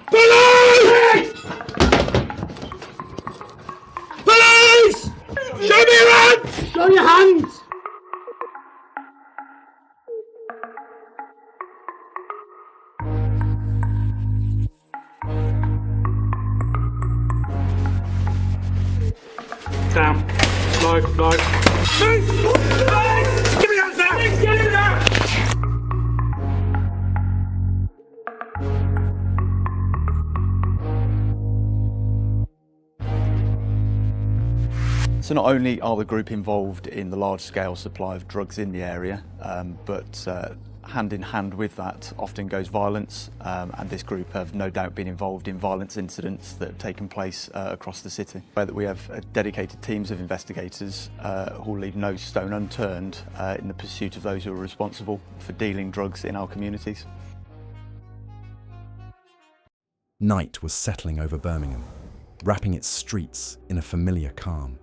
Police! Police! Show me your hands! Show your hands! Down. Low. Police! Police! Give me your hands now! Police, get in there! So not only are the group involved in the large-scale supply of drugs in the area, but hand in hand with that often goes violence, and this group have no doubt been involved in violence incidents that have taken place across the city. Where that we have dedicated teams of investigators who will leave no stone unturned in the pursuit of those who are responsible for dealing drugs in our communities. Night was settling over Birmingham, wrapping its streets in a familiar calm.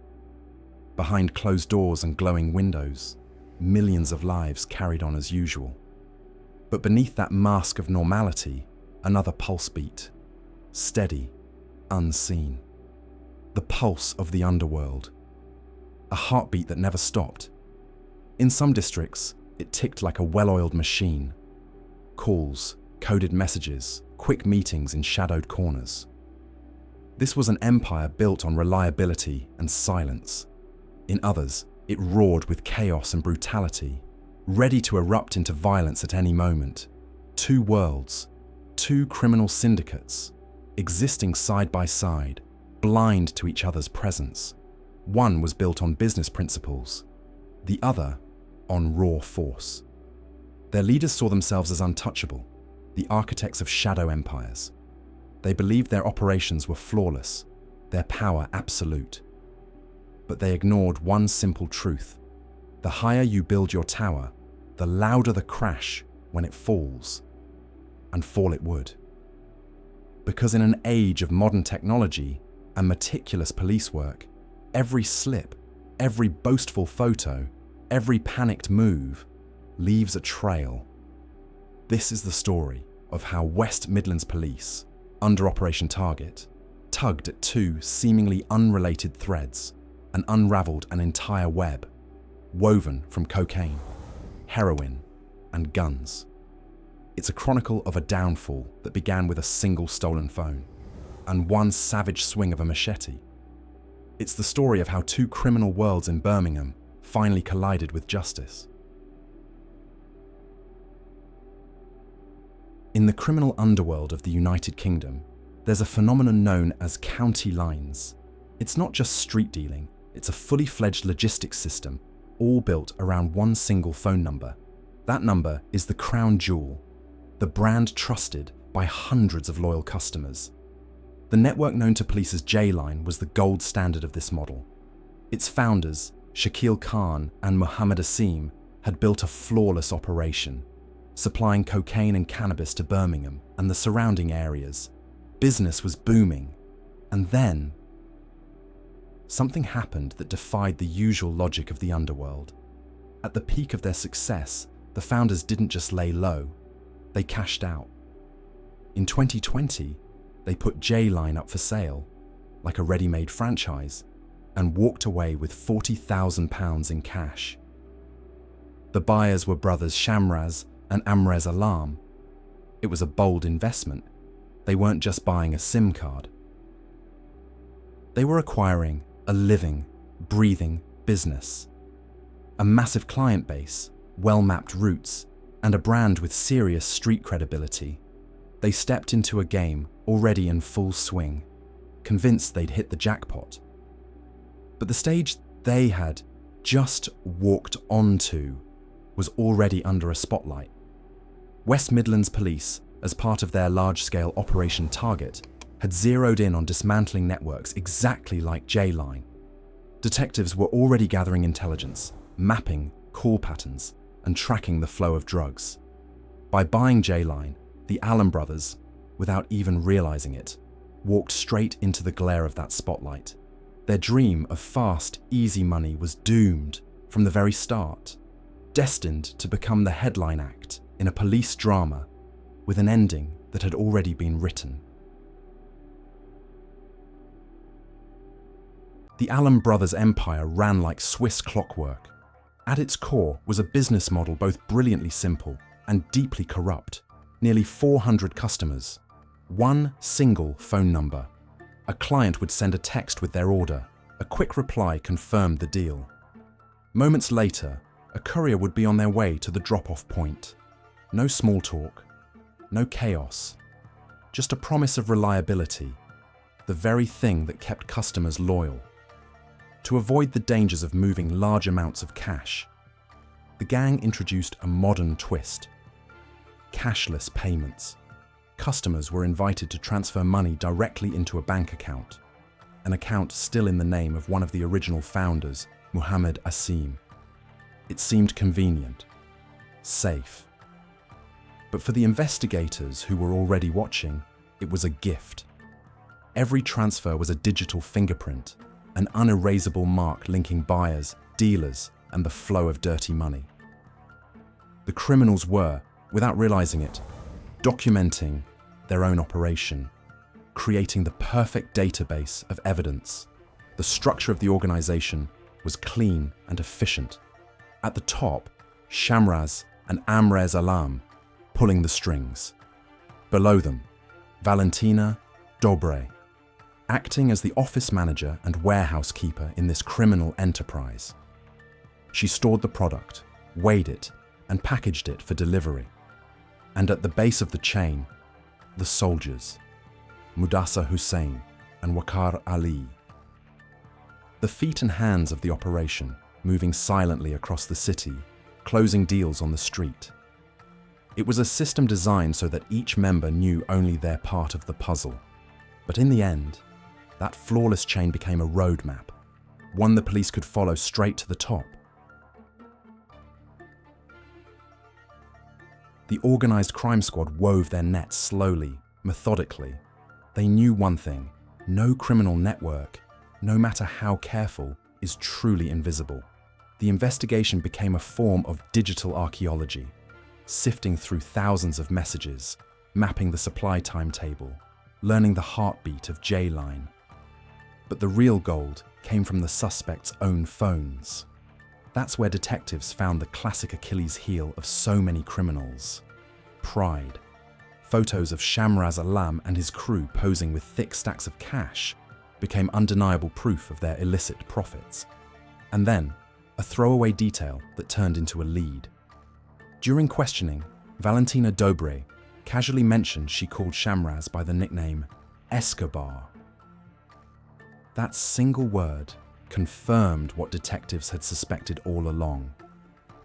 Behind closed doors and glowing windows, millions of lives carried on as usual. But beneath that mask of normality, another pulse beat, steady, unseen. The pulse of the underworld. A heartbeat that never stopped. In some districts, it ticked like a well-oiled machine. Calls, coded messages, quick meetings in shadowed corners. This was an empire built on reliability and silence. In others, it roared with chaos and brutality, ready to erupt into violence at any moment. Two worlds, two criminal syndicates, existing side by side, blind to each other's presence. One was built on business principles, the other on raw force. Their leaders saw themselves as untouchable, the architects of shadow empires. They believed their operations were flawless, their power absolute. But they ignored one simple truth. The higher you build your tower, the louder the crash when it falls. And fall it would. Because in an age of modern technology and meticulous police work, every slip, every boastful photo, every panicked move leaves a trail. This is the story of how West Midlands Police, under Operation Target, tugged at two seemingly unrelated threads and unravelled an entire web, woven from cocaine, heroin, and guns. It's a chronicle of a downfall that began with a single stolen phone and one savage swing of a machete. It's the story of how two criminal worlds in Birmingham finally collided with justice. In the criminal underworld of the United Kingdom, there's a phenomenon known as county lines. It's not just street dealing, it's a fully fledged logistics system, all built around one single phone number. That number is the crown jewel, the brand trusted by hundreds of loyal customers. The network known to police as J-Line was the gold standard of this model. Its founders, Shakil Khan and Muhammad Imran, had built a flawless operation, supplying cocaine and cannabis to Birmingham and the surrounding areas. Business was booming, and then something happened that defied the usual logic of the underworld. At the peak of their success, the founders didn't just lay low, they cashed out. In 2020, they put J-Line up for sale, like a ready-made franchise, and walked away with £40,000 in cash. The buyers were brothers Shamraz and Amrez Alam. It was a bold investment. They weren't just buying a SIM card. They were acquiring a living, breathing business. A massive client base, well-mapped routes, and a brand with serious street credibility. They stepped into a game already in full swing, convinced they'd hit the jackpot. But the stage they had just walked onto was already under a spotlight. West Midlands Police, as part of their large-scale Operation Target, had zeroed in on dismantling networks exactly like J-Line. Detectives were already gathering intelligence, mapping call patterns, and tracking the flow of drugs. By buying J-Line, the Allen brothers, without even realizing it, walked straight into the glare of that spotlight. Their dream of fast, easy money was doomed from the very start, destined to become the headline act in a police drama with an ending that had already been written. The Alam brothers' empire ran like Swiss clockwork. At its core was a business model both brilliantly simple and deeply corrupt. Nearly 400 customers, one single phone number. A client would send a text with their order. A quick reply confirmed the deal. Moments later, a courier would be on their way to the drop-off point. No small talk, no chaos, just a promise of reliability, the very thing that kept customers loyal. To avoid the dangers of moving large amounts of cash, the gang introduced a modern twist: cashless payments. Customers were invited to transfer money directly into a bank account, an account still in the name of one of the original founders, Muhammad Asim. It seemed convenient, safe. But for the investigators who were already watching, it was a gift. Every transfer was a digital fingerprint, an unerasable mark linking buyers, dealers, and the flow of dirty money. The criminals were, without realizing it, documenting their own operation, creating the perfect database of evidence. The structure of the organization was clean and efficient. At the top, Shamraz and Amrez Alam pulling the strings. Below them, Valentina Dobre, acting as the office manager and warehouse keeper in this criminal enterprise. She stored the product, weighed it, and packaged it for delivery. And at the base of the chain, the soldiers, Mudassar Hussain and Waqar Ali. The feet and hands of the operation, moving silently across the city, closing deals on the street. It was a system designed so that each member knew only their part of the puzzle. But in the end, that flawless chain became a roadmap, one the police could follow straight to the top. The organized crime squad wove their nets slowly, methodically. They knew one thing: no criminal network, no matter how careful, is truly invisible. The investigation became a form of digital archaeology, sifting through thousands of messages, mapping the supply timetable, learning the heartbeat of J-Line. But the real gold came from the suspects' own phones. That's where detectives found the classic Achilles heel of so many criminals: pride. Photos of Shamraz Alam and his crew posing with thick stacks of cash became undeniable proof of their illicit profits. And then, a throwaway detail that turned into a lead. During questioning, Valentina Dobre casually mentioned she called Shamraz by the nickname Escobar. That single word confirmed what detectives had suspected all along: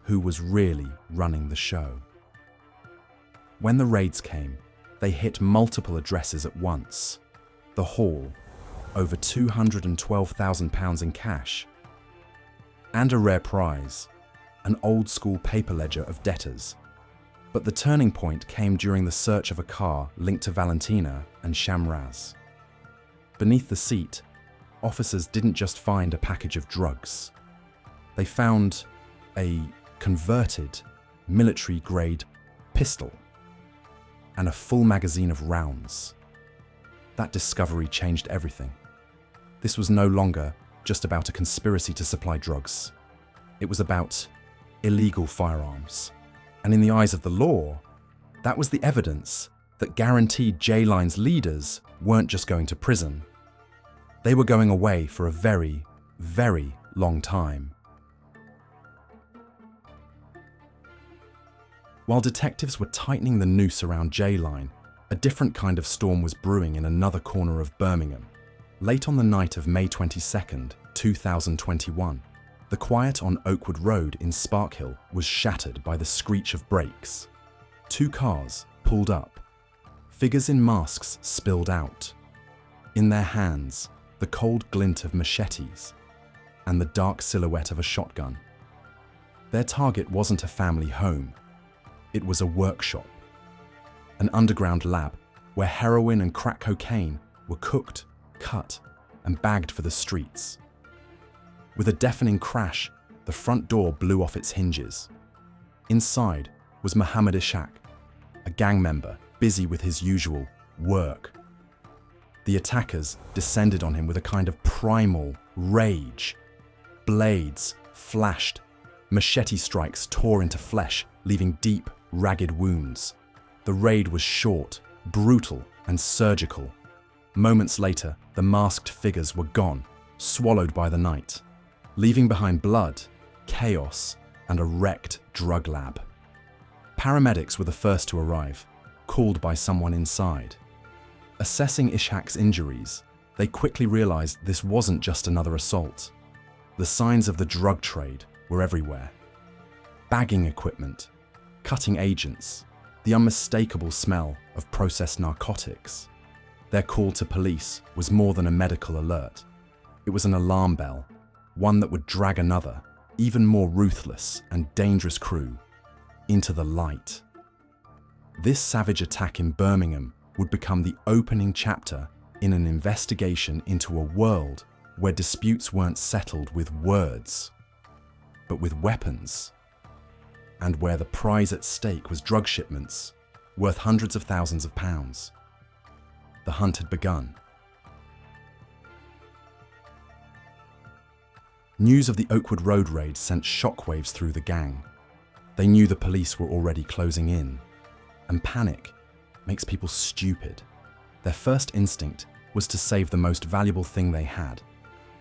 who was really running the show. When the raids came, they hit multiple addresses at once. The haul, over £212,000 in cash, and a rare prize, an old-school paper ledger of debtors. But the turning point came during the search of a car linked to Valentina and Shamraz. Beneath the seat, officers didn't just find a package of drugs. They found a converted, military-grade pistol and a full magazine of rounds. That discovery changed everything. This was no longer just about a conspiracy to supply drugs. It was about illegal firearms. And in the eyes of the law, that was the evidence that guaranteed J-Line's leaders weren't just going to prison. They were going away for a very, very long time. While detectives were tightening the noose around J-Line, a different kind of storm was brewing in another corner of Birmingham. Late on the night of May 22nd, 2021, the quiet on Oakwood Road in Sparkhill was shattered by the screech of brakes. Two cars pulled up. Figures in masks spilled out. In their hands, the cold glint of machetes and the dark silhouette of a shotgun. Their target wasn't a family home. It was a workshop, an underground lab where heroin and crack cocaine were cooked, cut, and bagged for the streets. With a deafening crash, the front door blew off its hinges. Inside was Muhammad Ishaq, a gang member busy with his usual work. The attackers descended on him with a kind of primal rage. Blades flashed, machete strikes tore into flesh, leaving deep, ragged wounds. The raid was short, brutal, and surgical. Moments later, the masked figures were gone, swallowed by the night, leaving behind blood, chaos, and a wrecked drug lab. Paramedics were the first to arrive, called by someone inside. Assessing Ishaq's injuries, they quickly realized this wasn't just another assault. The signs of the drug trade were everywhere. Bagging equipment, cutting agents, the unmistakable smell of processed narcotics. Their call to police was more than a medical alert. It was an alarm bell, one that would drag another, even more ruthless and dangerous crew into the light. This savage attack in Birmingham would become the opening chapter in an investigation into a world where disputes weren't settled with words, but with weapons, and where the prize at stake was drug shipments worth hundreds of thousands of pounds. The hunt had begun. News of the Oakwood Road raid sent shockwaves through the gang. They knew the police were already closing in, and panic makes people stupid. Their first instinct was to save the most valuable thing they had,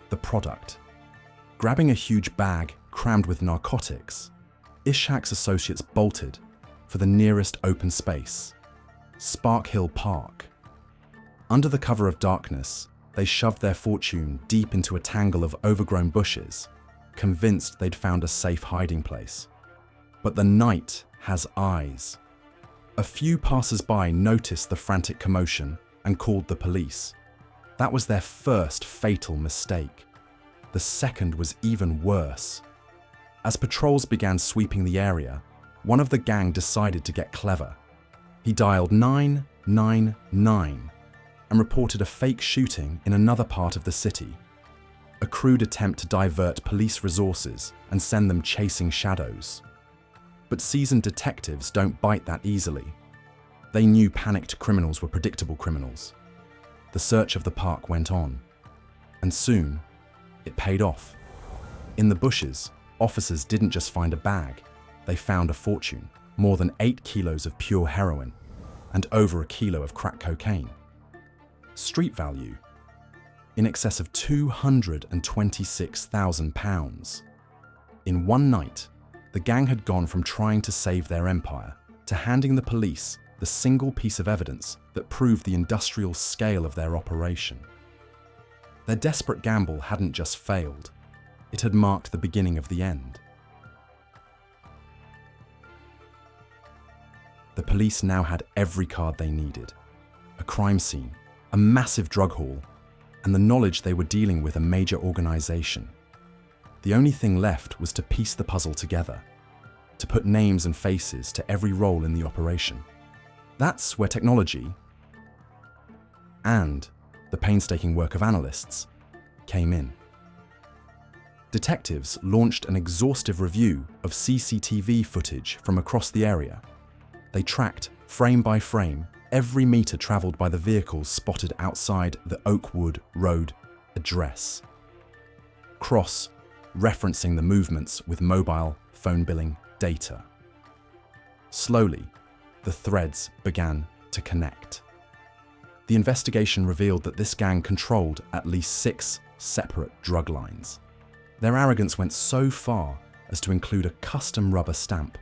the product. Grabbing a huge bag crammed with narcotics, Ishaq's associates bolted for the nearest open space, Spark Hill Park. Under the cover of darkness, they shoved their fortune deep into a tangle of overgrown bushes, convinced they'd found a safe hiding place. But the night has eyes. A few passers-by noticed the frantic commotion and called the police. That was their first fatal mistake. The second was even worse. As patrols began sweeping the area, one of the gang decided to get clever. He dialed 999 and reported a fake shooting in another part of the city. A crude attempt to divert police resources and send them chasing shadows. But seasoned detectives don't bite that easily. They knew panicked criminals were predictable criminals. The search of the park went on, and soon it paid off. In the bushes, officers didn't just find a bag, they found a fortune, more than 8 kilos of pure heroin, and over a kilo of crack cocaine. Street value, in excess of £226,000. In one night, the gang had gone from trying to save their empire to handing the police the single piece of evidence that proved the industrial scale of their operation. Their desperate gamble hadn't just failed, it had marked the beginning of the end. The police now had every card they needed: a crime scene, a massive drug haul, and the knowledge they were dealing with a major organization. The only thing left was to piece the puzzle together, to put names and faces to every role in the operation. That's where technology and the painstaking work of analysts came in. Detectives launched an exhaustive review of CCTV footage from across the area. They tracked, frame by frame, every metre travelled by the vehicles spotted outside the Oakwood Road address. Cross-referencing the movements with mobile phone billing data. Slowly, the threads began to connect. The investigation revealed that this gang controlled at least 6 separate drug lines. Their arrogance went so far as to include a custom rubber stamp,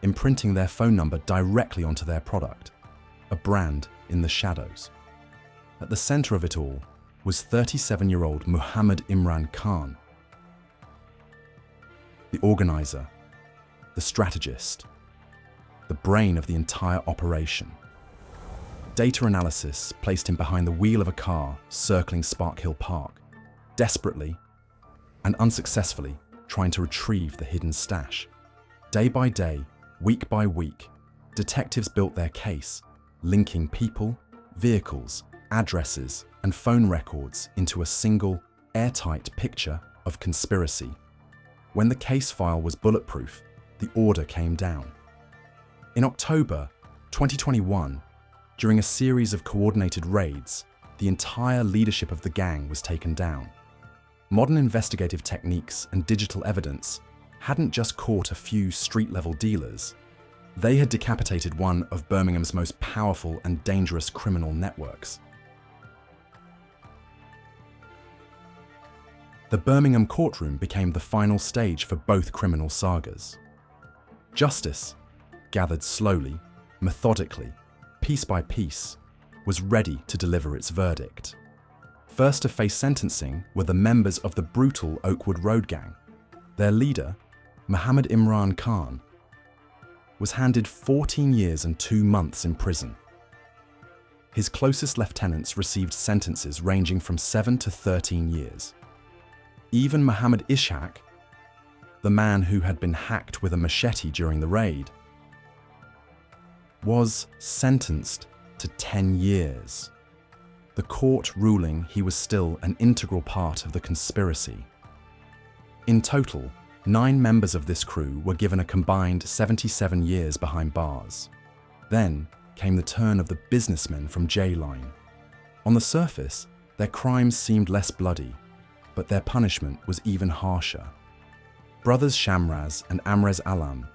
imprinting their phone number directly onto their product, a brand in the shadows. At the centre of it all was 37-year-old Muhammad Imran Khan, the organiser, the strategist, the brain of the entire operation. Data analysis placed him behind the wheel of a car circling Spark Hill Park, desperately and unsuccessfully trying to retrieve the hidden stash. Day by day, week by week, detectives built their case, linking people, vehicles, addresses, and phone records into a single, airtight picture of conspiracy. When the case file was bulletproof, the order came down. In October 2021, During a series of coordinated raids, the entire leadership of the gang was taken down. Modern investigative techniques and digital evidence hadn't just caught a few street-level dealers. They had decapitated one of Birmingham's most powerful and dangerous criminal networks. The Birmingham courtroom became the final stage for both criminal sagas. Justice, gathered slowly, methodically, piece by piece, was ready to deliver its verdict. First to face sentencing were the members of the brutal Oakwood Road gang. Their leader, Muhammad Imran Khan, was handed 14 years and 2 months in prison. His closest lieutenants received sentences ranging from 7 to 13 years. Even Muhammad Ishaq, the man who had been hacked with a machete during the raid, was sentenced to 10 years. The court ruling he was still an integral part of the conspiracy. In total, 9 members of this crew were given a combined 77 years behind bars. Then came the turn of the businessmen from J-Line. On the surface, their crimes seemed less bloody, but their punishment was even harsher. Brothers Shamraz and Amrez Alam,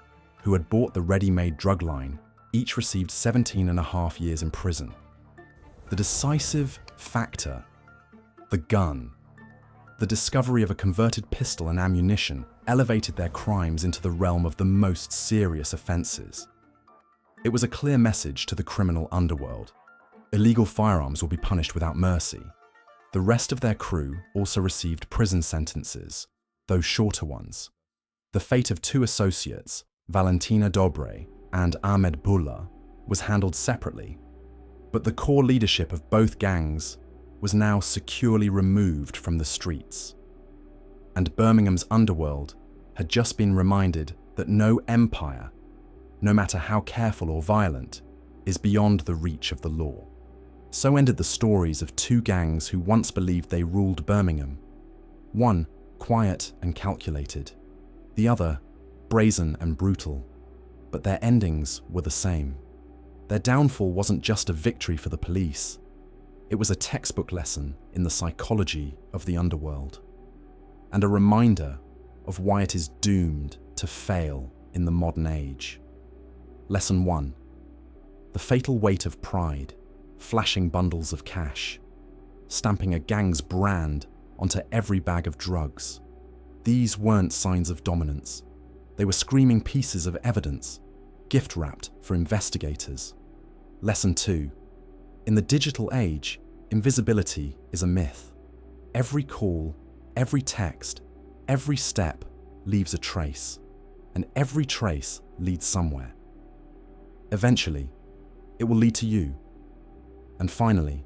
who had bought the ready-made drug line, each received 17.5 years in prison. The decisive factor, the gun, the discovery of a converted pistol and ammunition, elevated their crimes into the realm of the most serious offences. It was a clear message to the criminal underworld. Illegal firearms will be punished without mercy. The rest of their crew also received prison sentences, though shorter ones. The fate of 2 associates, Valentina Dobre and Ahmed Bulla, was handled separately, but the core leadership of both gangs was now securely removed from the streets. And Birmingham's underworld had just been reminded that no empire, no matter how careful or violent, is beyond the reach of the law. So ended the stories of 2 gangs who once believed they ruled Birmingham. One quiet and calculated, the other brazen and brutal, but their endings were the same. Their downfall wasn't just a victory for the police. It was a textbook lesson in the psychology of the underworld, and a reminder of why it is doomed to fail in the modern age. Lesson 1. The fatal weight of pride, flashing bundles of cash, stamping a gang's brand onto every bag of drugs. These weren't signs of dominance. They were screaming pieces of evidence, gift-wrapped for investigators. Lesson 2. In the digital age, invisibility is a myth. Every call, every text, every step leaves a trace, and every trace leads somewhere. Eventually, it will lead to you. And finally,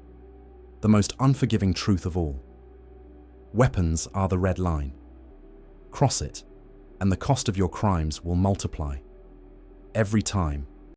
the most unforgiving truth of all. Weapons are the red line. Cross it, and the cost of your crimes will multiply. Every time.